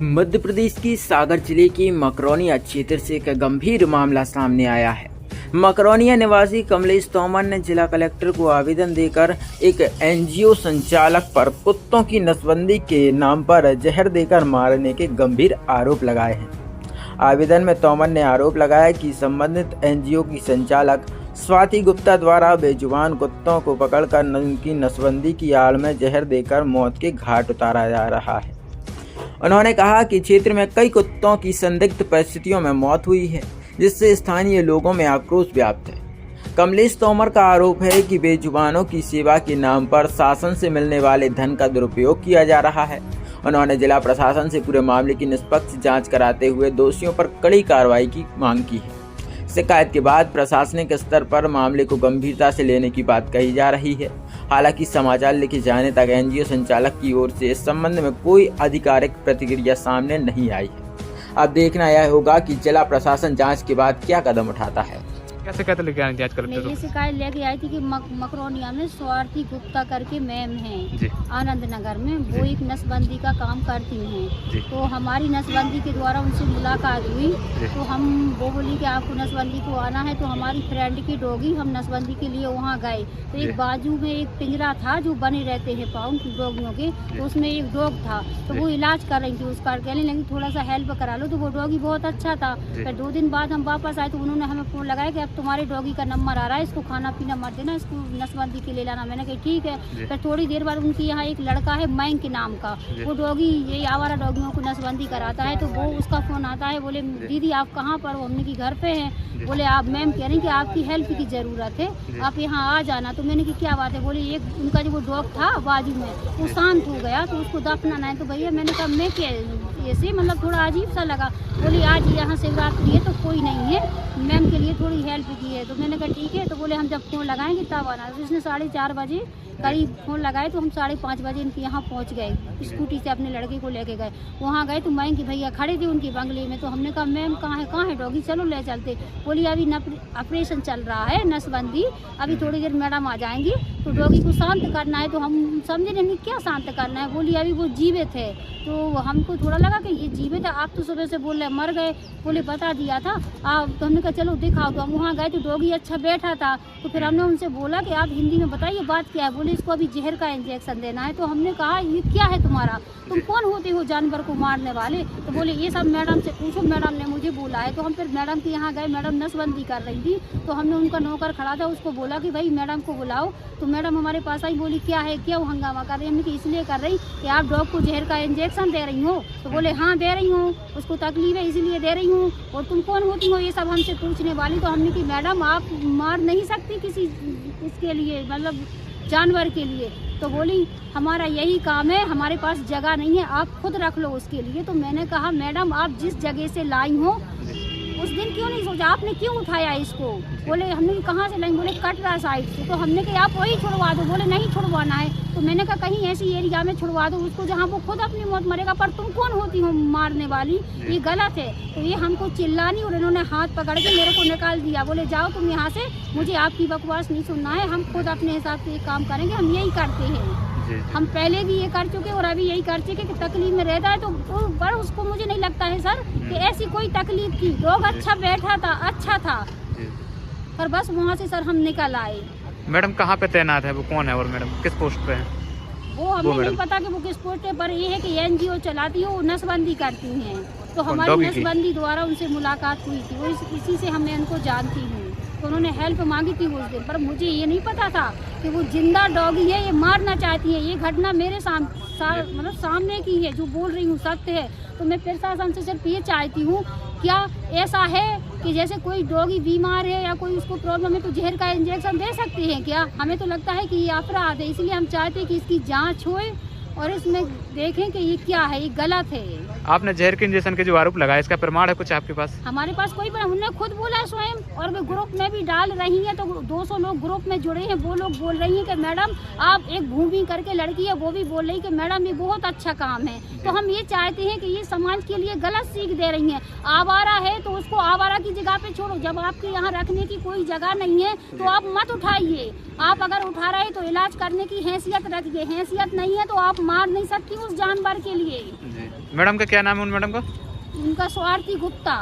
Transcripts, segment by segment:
मध्य प्रदेश की सागर जिले की मकरौनिया क्षेत्र से एक गंभीर मामला सामने आया है। मकरौनिया निवासी कमलेश तोमर ने जिला कलेक्टर को आवेदन देकर एक एनजीओ संचालक पर कुत्तों की नसबंदी के नाम पर जहर देकर मारने के गंभीर आरोप लगाए हैं। आवेदन में तोमर ने आरोप लगाया कि संबंधित एनजीओ की संचालक स्वाति गुप्ता द्वारा बेजुबान कुत्तों को पकड़कर उनकी नसबंदी की आड़ में जहर देकर मौत के घाट उतारा जा रहा है। उन्होंने कहा कि क्षेत्र में कई कुत्तों की संदिग्ध परिस्थितियों में मौत हुई है, जिससे स्थानीय लोगों में आक्रोश व्याप्त है। कमलेश तोमर का आरोप है कि बेजुबानों की सेवा के नाम पर शासन से मिलने वाले धन का दुरुपयोग किया जा रहा है। उन्होंने जिला प्रशासन से पूरे मामले की निष्पक्ष जांच कराते हुए दोषियों पर कड़ी कार्रवाई की मांग की है। शिकायत के बाद प्रशासनिक स्तर पर मामले को गंभीरता से लेने की बात कही जा रही है। हालांकि समाचार लिखे जाने तक एनजीओ संचालक की ओर से इस संबंध में कोई आधिकारिक प्रतिक्रिया सामने नहीं आई है। अब देखना यह होगा कि जिला प्रशासन जांच के बाद क्या कदम उठाता है। क्या शिकायत लेके आई थी आज कलेक्टर? मैं ये शिकायत लेके आई थी कि मकरौनिया में स्वाति गुप्ता करके मैम हैं आनंद नगर में, वो एक नसबंदी का काम करती हैं। तो हमारी नसबंदी के द्वारा उनसे मुलाकात हुई, तो हम वो बोली कि आपको नसबंदी को आना है। तो हमारी फ्रेंड की डॉगी, हम नसबंदी के लिए वहाँ गए तो एक बाजू में एक पिंजरा था जो बने रहते हैं पाउंड डॉगियों के, तो उसमें एक डॉग था। तो वो इलाज कर रही थी उसका, कहने लगी थोड़ा सा हेल्प करा लो। तो वो डॉगी बहुत अच्छा था। फिर 2 दिन बाद हम वापस आए तो उन्होंने हमें फ़ोन लगाया कि तुम्हारे डॉगी का नंबर आ रहा है, इसको खाना पीना मत देना, इसको नसबंदी के लिए लाना। मैंने कहा ठीक है। फिर थोड़ी देर बाद उनके यहाँ एक लड़का है मैंक के नाम का, वो डॉगी ये आवारा डॉगियों को नसबंदी कराता है। तो वो उसका फ़ोन आता है, बोले दीदी आप कहाँ पर हो? हमने की घर पे हैं। बोले आप मैम कह रही हैं कि आपकी हेल्प की ज़रूरत है, आप यहाँ आ जाना। तो मैंने की क्या बात है? बोले एक उनका जो वो डॉग था बाजू में वो शांत हो गया, तो उसको दफनाना है। तो भैया मैंने कहा मैं क्या ऐसे, मतलब थोड़ा अजीब सा लगा। बोली आज यहाँ शिवरात्रि है तो कोई नहीं है, मैम के लिए थोड़ी हेल्प की है। तो मैंने कहा ठीक है। तो बोले हम जब फ़ोन लगाएंगे तब आना। तो इसने 4:30 बजे करीब फ़ोन लगाए, तो हम 5:30 बजे इनके यहाँ पहुँच गए, स्कूटी से अपने लड़के को लेके गए। वहाँ गए तो मैम की भैया खड़े थे उनके बंगले में। तो हमने कहा मैम कहाँ है डॉगी, चलो ले चलते। बोली अभी ऑपरेशन चल रहा है नसबंदी, अभी थोड़ी देर मैडम आ जाएंगी, तो डॉगी को शांत करना है। तो हम समझे नहीं क्या शांत करना है। बोली अभी वो जीवित है। तो हमको थोड़ा लगा कि ये जीवित है, आप तो सुबह से बोल रहे मर गए। बोले बता दिया था आप। तो हमने कहा चलो दिखाओ। तो हम वहाँ गए तो डॉगी अच्छा बैठा था। तो फिर हमने उनसे बोला कि आप हिंदी में बताइए बात क्या है। बोले इसको अभी जहर का इंजेक्शन देना है। तो हमने कहा ये क्या है तुम्हारा, तुम कौन होते हो जानवर को मारने वाले? तो बोले ये सब मैडम से पूछो, मैडम ने मुझे बोला है। तो हम फिर मैडम के यहाँ गए, मैडम नसबंदी कर रही थी। तो हमने उनका नौकर खड़ा था, उसको बोला कि भाई मैडम को बुलाओ। तो मैडम हमारे पास आई, बोली क्या है, क्या हंगामा कर रही है? हमने कि इसलिए कर रही कि आप डॉग को जहर का इंजेक्शन दे रही हो। तो बोले हाँ दे रही हूँ, उसको तकलीफ है इसलिए दे रही हूँ, और तुम कौन होती हो ये सब हमसे पूछने वाली? तो हमने कि मैडम आप मार नहीं सकती किसी इसके लिए, मतलब जानवर के लिए। तो बोली हमारा यही काम है, हमारे पास जगह नहीं है, आप खुद रख लो उसके लिए। तो मैंने कहा मैडम आप जिस जगह से लाई हो उस दिन क्यों नहीं सोचा, आपने क्यों उठाया इसको? बोले हमने कहाँ से लाई? बोले कटरा साइड से। तो हमने कहा आप वही छुड़वा दो। बोले नहीं छुड़वाना है। तो मैंने कहा कहीं ऐसी एरिया में छुड़वा दो उसको जहाँ वो खुद अपनी मौत मरेगा, पर तुम कौन होती हो मारने वाली, ये गलत है। तो ये हमको चिल्लानी, और इन्होंने हाथ पकड़ के मेरे को निकाल दिया। बोले जाओ तुम यहाँ से, मुझे आपकी बकवास नहीं सुनना है, हम खुद अपने हिसाब से ये काम करेंगे, हम यही करते हैं। हम पहले भी ये कर चुके और अभी यही कर चुके कि तकलीफ में रहता है तो पर उसको मुझे नहीं लगता है सर कि ऐसी कोई तकलीफ थी। डॉग अच्छा बैठा था, अच्छा था, पर बस वहाँ से सर हम निकल आए। मैडम कहाँ पे तैनात है, वो कौन है और मैडम किस पोस्ट पे है? वो हमें नहीं पता कि वो किस पोस्ट पे, पर ये है कि एनजीओ चलाती है, वो नसबंदी करती हैं। तो हमारी नसबंदी द्वारा उनसे मुलाकात हुई थी, वो इसी से हमें उनको जानती हूँ। तो उन्होंने हेल्प मांगी थी उस दिन, पर मुझे ये नहीं पता था कि वो जिंदा डॉगी है, ये मारना चाहती है। ये घटना मेरे मतलब सामने की है, जो बोल रही हूँ सत्य है। तो मैं प्रशासन से सिर्फ ये चाहती हूँ, क्या ऐसा है कि जैसे कोई डॉगी बीमार है या कोई उसको प्रॉब्लम है तो जहर का इंजेक्शन दे सकते हैं क्या? हमें तो लगता है कि ये अपराध है, इसलिए हम चाहते हैं कि इसकी जाँच होए और इसमें देखें कि ये क्या है, ये गलत है। आपने जहर के इंजेक्शन के जो आरोप लगाया, इसका प्रमाण है कुछ आपके पास? हमारे पास कोई प्रमाण, उन्होंने खुद बोला स्वयं, और वे ग्रुप में भी डाल रही हैं। तो 200 लोग ग्रुप में जुड़े हैं, वो लोग बोल रही हैं कि मैडम आप, एक भूमि करके लड़की है वो भी बोल रही कि मैडम ये बहुत अच्छा काम है। तो हम ये चाहते हैं कि ये समाज के लिए गलत सीख दे रही हैं। आवारा है तो उसको आवारा की जगह पे छोड़ो, जब आपके यहाँ रखने की कोई जगह नहीं है तो आप मत उठाइए। आप अगर उठा रहे तो इलाज करने की हैसियत रखिए, हैसियत नहीं है तो आप मार नहीं सकती उस जानवर के लिए। मैडम का क्या नाम है उन मैडम का? उनका स्वार्थी गुप्ता।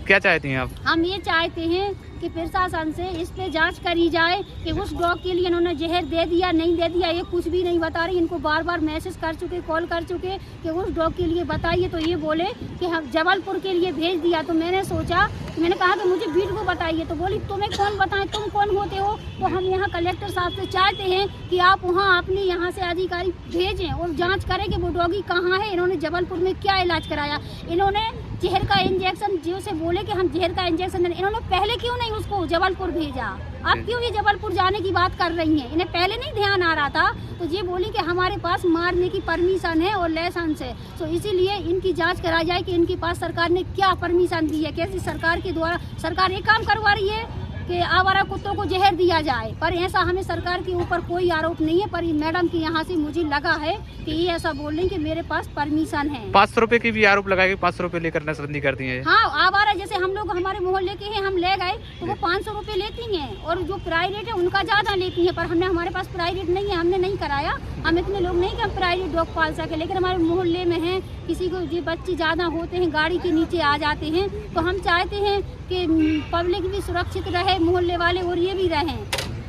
क्या चाहती हैं आप? हम ये चाहते हैं कि प्रशासन से इस पे जांच करी जाए कि उस डॉग के लिए इन्होंने जहर दे दिया नहीं दे दिया, ये कुछ भी नहीं बता रही। इनको बार बार मैसेज कर चुके, कॉल कर चुके कि उस डॉग के लिए बताइए, तो ये बोले कि हम जबलपुर के लिए भेज दिया। तो मैंने सोचा, मैंने कहा कि मुझे बीट को बताइए, तो बोली तुम्हें कौन बताएं, तुम कौन होते हो? तो हम यहाँ कलेक्टर साहब से चाहते हैं कि आप वहाँ अपने यहाँ से अधिकारी भेजें और जाँच करें कि वो डॉगी कहाँ है, इन्होंने जबलपुर में क्या इलाज कराया। इन्होंने जहर का इंजेक्शन जो से बोले कि हम जहर का इंजेक्शन दें, इन्होंने पहले क्यों नहीं उसको जबलपुर भेजा? अब क्यों ये जबलपुर जाने की बात कर रही हैं? इन्हें पहले नहीं ध्यान आ रहा था? तो ये बोली कि हमारे पास मारने की परमिशन है और लाइसेंस है, तो इसीलिए इनकी जांच कराई जाए कि इनके पास सरकार ने क्या परमिशन दी है। कैसी सरकार के द्वारा सरकार एक काम करवा रही है कि आवारा कुत्तों को जहर दिया जाए, पर ऐसा हमें सरकार के ऊपर कोई आरोप नहीं है। पर मैडम के यहाँ से मुझे लगा है कि ये ऐसा बोल रही कि मेरे पास परमिशन है। 500 रुपए की भी आरोप लगाएगी, 500 रुपए लेकर नसबंदी करती हैं। हाँ, आवारा जैसे हम लोग हमारे मोहल्ले के हैं, हम ले गए तो वो 500 रुपए लेती हैं, और जो प्राइवेट है उनका ज्यादा लेती हैं। पर हमने हमारे पास प्राइवेट नहीं है, हमने नहीं कराया। हम इतने लोग नहीं कि हम प्राइवेट डॉग पाल सके, लेकिन हमारे मोहल्ले में है, किसी को जो बच्चे ज्यादा होते हैं गाड़ी के नीचे आ जाते हैं, तो हम चाहते हैं कि पब्लिक भी सुरक्षित रहे, मोहल्ले वाले और ये भी रहें।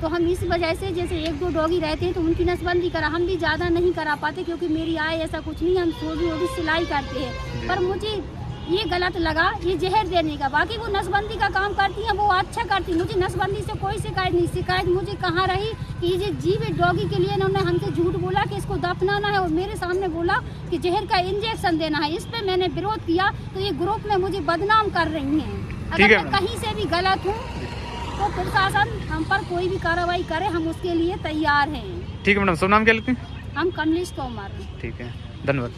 तो हम इस वजह से जैसे 1-2 डॉगी रहते हैं तो उनकी नसबंदी करा। हम भी ज़्यादा नहीं करा पाते क्योंकि मेरी आय ऐसा कुछ नहीं, हम थोड़ी सिलाई करते हैं। पर मुझे ये गलत लगा ये जहर देने का। बाकी वो नसबंदी का काम करती हैं, वो अच्छा करती। मुझे नसबंदी से कोई शिकायत नहीं। शिकायत मुझे कहाँ रही कि ये जीवित डॉगी के लिए इन्होंने हमसे झूठ बोला कि इसको दफनाना है, और मेरे सामने बोला कि जहर का इंजेक्शन देना है। इस पे मैंने विरोध किया तो ये ग्रुप में मुझे बदनाम कर रही हैं। अगर मैं कहीं से भी गलत हूँ तो प्रशासन हम पर कोई भी कार्रवाई करे, हम उसके लिए तैयार हैं। ठीक है मैडम, सब नाम क्या लिखते हैं? हम कमलेश तोमर। ठीक है, धन्यवाद।